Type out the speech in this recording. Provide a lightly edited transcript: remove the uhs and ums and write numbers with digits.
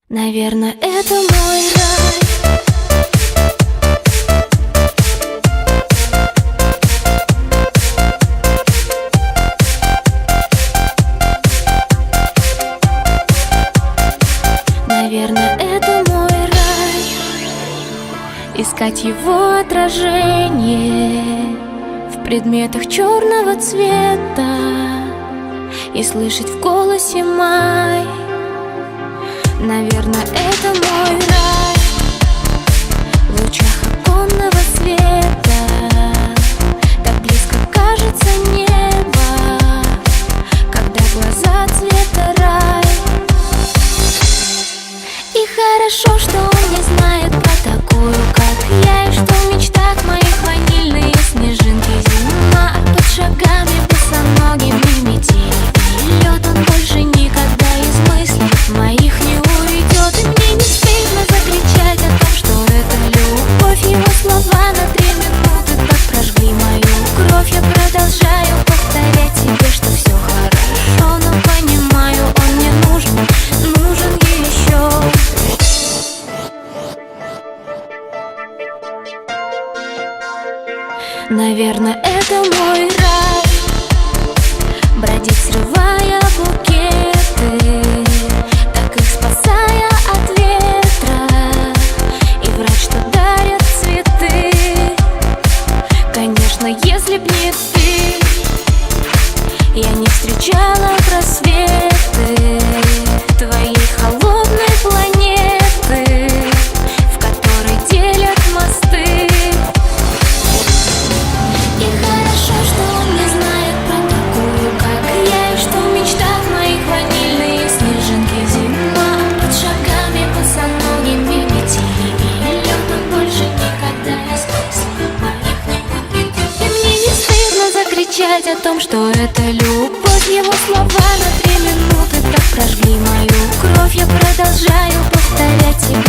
Наверное, это мой рай. Наверное, это мой рай. Искать его отражение в предметах черного цвета и слышать в голосе май. Наверное, это мой рай. В лучах оконного света так близко кажется небо, когда глаза цвета рай. И хорошо, что он не знает про такую, как я, и что в мечтах моих ванильные снежинки зима, а под шагами босоногими метели и лед. Он больше никогда из мыслей моих не уйдет. И мне не стыдно закричать о том, что это любовь. Его слова на 3 минуты так прожгли мою кровь. Я продолжаю повторять себе, что все хорошо, но понимаю, он мне нужен еще. Наверное, это мой рай. Бродить, срывая букеты, так их спасая от ветра, и врать, что дарят цветы. Конечно, если б не ты, я не встречала просветы твоей холодной планеты, в которой делят мосты. И хорошо, что он не знает про такую, как я, и что в мечтах моих ванильные снежинки зима, а под шагами босоногими метели и лед. Он больше никогда из мыслей моих не увидит. И мне не стыдно закричать о том, что это любовь. Его слова на 3 минуты так прожгли мою кровь. Я продолжаю повторять себе,